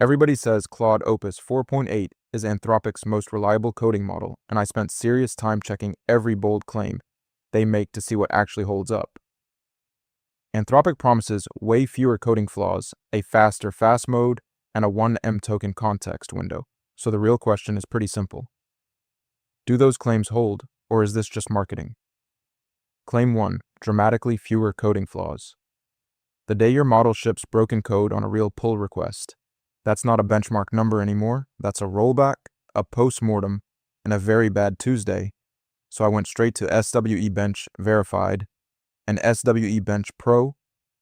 Everybody says Claude Opus 4.8 is Anthropic's most reliable coding model, and I spent serious time checking every bold claim they make to see what actually holds up. Anthropic promises way fewer coding flaws, a faster fast mode, and a 1M token context window. So the real question is pretty simple. Do those claims hold, or is this just marketing? Claim 1, dramatically fewer coding flaws. The day your model ships broken code on a real pull request, that's not a benchmark number anymore, that's a rollback, a post-mortem, and a very bad Tuesday. So I went straight to SWE Bench Verified and SWE Bench Pro,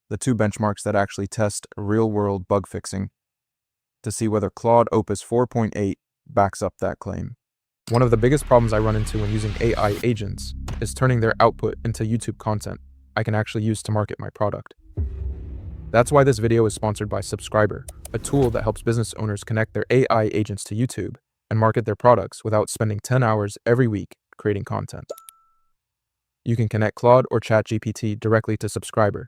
the two benchmarks that actually test real-world bug fixing, to see whether Claude Opus 4.8 backs up that claim. One of the biggest problems I run into when using AI agents is turning their output into YouTube content I can actually use to market my product. That's why this video is sponsored by Subscriber, a tool that helps business owners connect their AI agents to YouTube and market their products without spending 10 hours every week creating content. You can connect Claude or ChatGPT directly to Subscriber.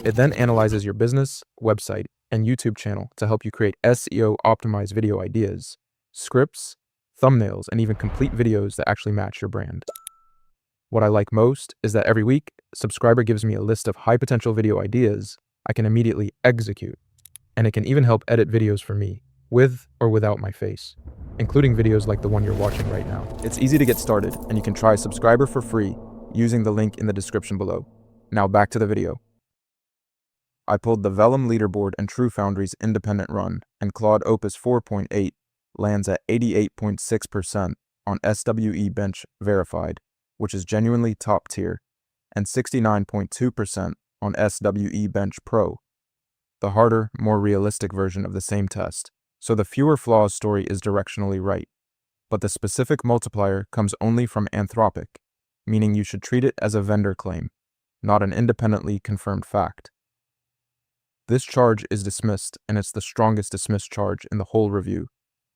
It then analyzes your business, website, and YouTube channel to help you create SEO-optimized video ideas, scripts, thumbnails, and even complete videos that actually match your brand. What I like most is that every week, Subscriber gives me a list of high-potential video ideas I can immediately execute, and it can even help edit videos for me, with or without my face, including videos like the one you're watching right now. It's easy to get started, and you can try Subscriber for free using the link in the description below. Now back to the video. I pulled the Vellum leaderboard and True Foundry's independent run, and Claude Opus 4.8 lands at 88.6% on SWE Bench Verified, which is genuinely top tier, and 69.2% on SWE Bench Pro, the harder, more realistic version of the same test. So the fewer flaws story is directionally right, but the specific multiplier comes only from Anthropic, meaning you should treat it as a vendor claim, not an independently confirmed fact. This charge is dismissed, and it's the strongest dismissed charge in the whole review,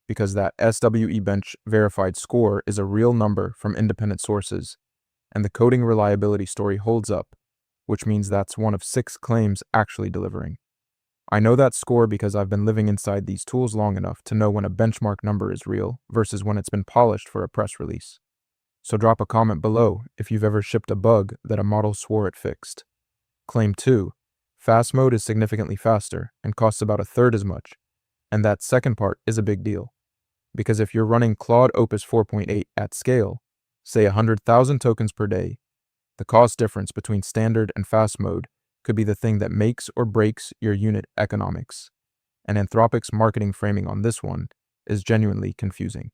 because that SWE Bench Verified score is a real number from independent sources, and the coding reliability story holds up, which means that's one of 6 claims actually delivering. I know that score because I've been living inside these tools long enough to know when a benchmark number is real versus when it's been polished for a press release. So drop a comment below if you've ever shipped a bug that a model swore it fixed. Claim 2, fast mode is significantly faster and costs about a third as much, and that second part is a big deal, because if you're running Claude Opus 4.8 at scale, say 100,000 tokens per day, the cost difference between standard and fast mode could be the thing that makes or breaks your unit economics, and Anthropic's marketing framing on this one is genuinely confusing.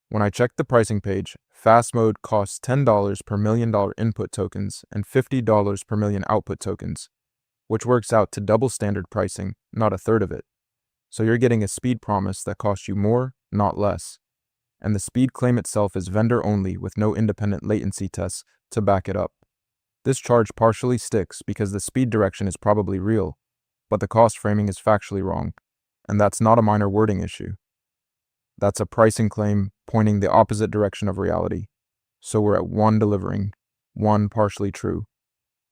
When I checked the pricing page, fast mode costs $10 per $1 million input tokens and $50 per million output tokens, which works out to double standard pricing, not a third of it. So you're getting a speed promise that costs you more, not less. And the speed claim itself is vendor only with no independent latency tests to back it up. This charge partially sticks because the speed direction is probably real, but the cost framing is factually wrong, and that's not a minor wording issue. That's a pricing claim pointing the opposite direction of reality. So we're at 1 delivering, 1 partially true.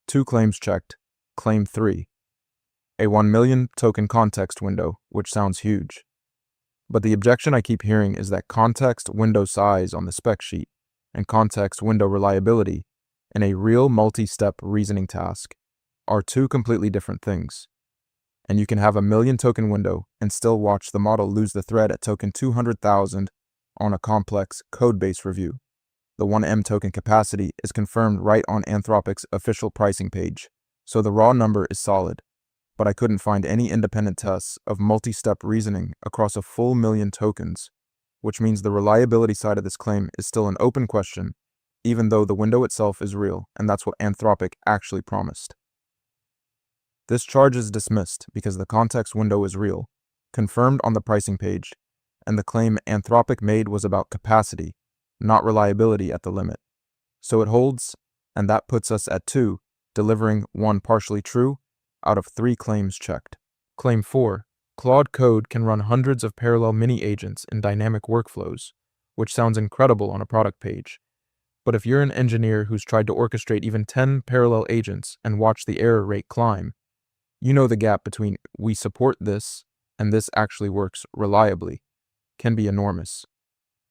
2 claims checked. Claim 3. A 1 million token context window, which sounds huge. But the objection I keep hearing is that context window size on the spec sheet and context window reliability in a real multi-step reasoning task are 2 completely different things. And you can have a 1 million token window and still watch the model lose the thread at token 200,000 on a complex code-based review. The 1M token capacity is confirmed right on Anthropic's official pricing page, so the raw number is solid. But I couldn't find any independent tests of multi-step reasoning across a full 1 million tokens, which means the reliability side of this claim is still an open question, even though the window itself is real, and that's what Anthropic actually promised. This charge is dismissed because the context window is real, confirmed on the pricing page, and the claim Anthropic made was about capacity, not reliability at the limit. So it holds, and that puts us at 2, delivering 1 partially true out of 3 claims checked. Claim 4. Claude Code can run hundreds of parallel mini-agents in dynamic workflows, which sounds incredible on a product page. But if you're an engineer who's tried to orchestrate even 10 parallel agents and watch the error rate climb, you know the gap between "we support this" and this actually works reliably, can be enormous.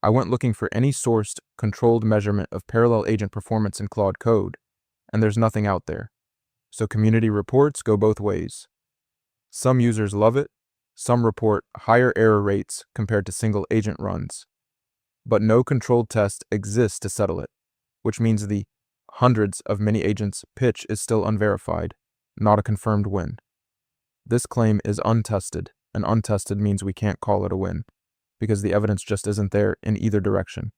I went looking for any sourced, controlled measurement of parallel agent performance in Claude code, and there's nothing out there. So community reports go both ways. Some users love it, some report higher error rates compared to single agent runs. But no controlled test exists to settle it, which means the hundreds of mini agents pitch is still unverified, not a confirmed win. This claim is untested, and untested means we can't call it a win, because the evidence just isn't there in either direction,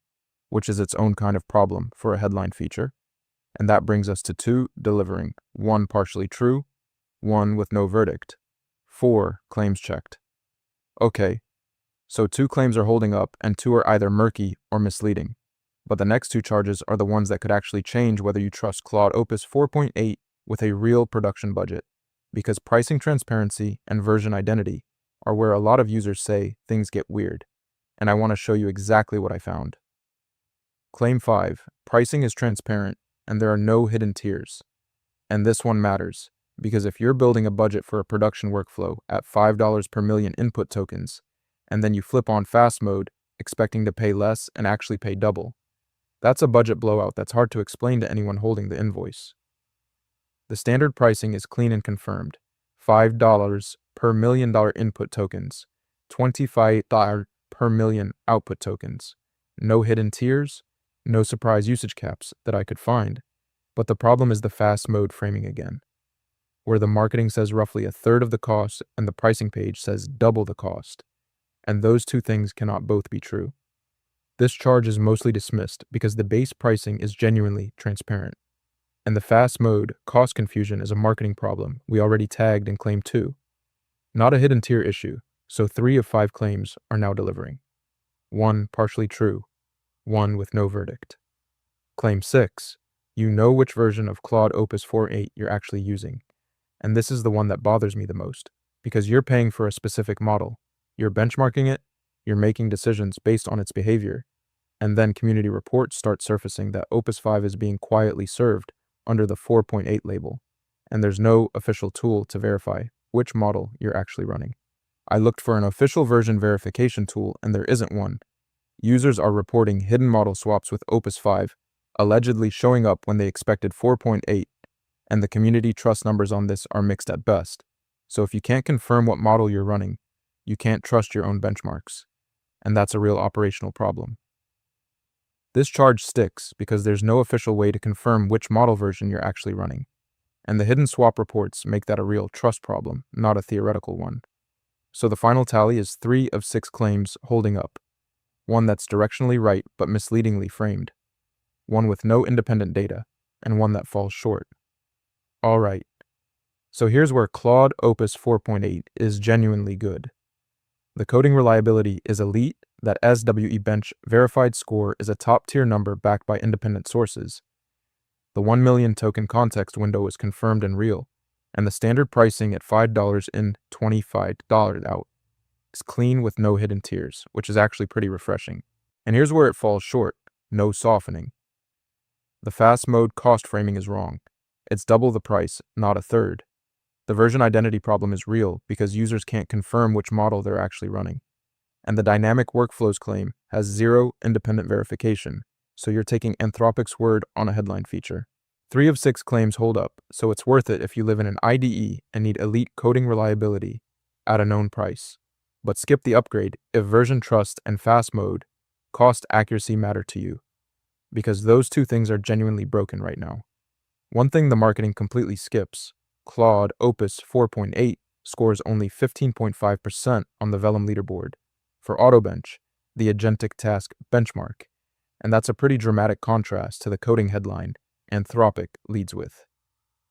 which is its own kind of problem for a headline feature. And that brings us to 2 delivering, 1 partially true, 1 with no verdict, 4 claims checked. Okay, so 2 claims are holding up and 2 are either murky or misleading. But the next 2 charges are the ones that could actually change whether you trust Claude Opus 4.8 with a real production budget, because pricing transparency and version identity are where a lot of users say things get weird, and I want to show you exactly what I found. Claim 5, pricing is transparent and there are no hidden tiers. And this one matters, because if you're building a budget for a production workflow at $5 per million input tokens, and then you flip on fast mode, expecting to pay less and actually pay double, that's a budget blowout that's hard to explain to anyone holding the invoice. The standard pricing is clean and confirmed, $5 per $1 million input tokens, $25 per million output tokens, no hidden tiers, no surprise usage caps that I could find. But the problem is the fast mode framing again, where the marketing says roughly a third of the cost and the pricing page says double the cost. And those 2 things cannot both be true. This charge is mostly dismissed because the base pricing is genuinely transparent. And the fast mode cost confusion is a marketing problem we already tagged in claim 2. Not a hidden tier issue, so 3 of 5 claims are now delivering. 1 partially true, 1 with no verdict. Claim 6, you know which version of Claude Opus 4.8 you're actually using. And this is the one that bothers me the most, because you're paying for a specific model, you're benchmarking it, you're making decisions based on its behavior, and then community reports start surfacing that Opus 5 is being quietly served under the 4.8 label, and there's no official tool to verify which model you're actually running. I looked for an official version verification tool and there isn't one. Users are reporting hidden model swaps with Opus 5, allegedly showing up when they expected 4.8, and the community trust numbers on this are mixed at best. So if you can't confirm what model you're running, you can't trust your own benchmarks, and that's a real operational problem. This charge sticks because there's no official way to confirm which model version you're actually running, and the hidden swap reports make that a real trust problem, not a theoretical one. So the final tally is 3 of 6 claims holding up, 1 that's directionally right but misleadingly framed, 1 with no independent data, and 1 that falls short. Alright, so here's where Claude Opus 4.8 is genuinely good. The coding reliability is elite, that SWE Bench verified score is a top-tier number backed by independent sources. The 1 million token context window is confirmed and real, and the standard pricing at $5 in, $25 out is clean with no hidden tiers, which is actually pretty refreshing. And here's where it falls short, no softening. The fast mode cost framing is wrong. It's double the price, not a third. The version identity problem is real because users can't confirm which model they're actually running. And the dynamic workflows claim has 0 independent verification, so you're taking Anthropic's word on a headline feature. 3 of 6 claims hold up, so it's worth it if you live in an IDE and need elite coding reliability at a known price. But skip the upgrade if version trust and fast mode cost accuracy matter to you, because those 2 things are genuinely broken right now. One thing the marketing completely skips, Claude Opus 4.8 scores only 15.5% on the Vellum leaderboard for Autobench, the agentic task benchmark, and that's a pretty dramatic contrast to the coding headline Anthropic leads with.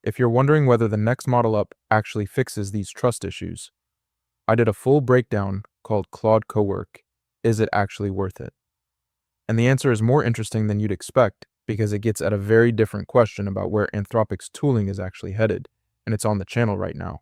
If you're wondering whether the next model up actually fixes these trust issues, I did a full breakdown called Claude Cowork, Is It Actually Worth It? And the answer is more interesting than you'd expect because it gets at a very different question about where Anthropic's tooling is actually headed, and it's on the channel right now.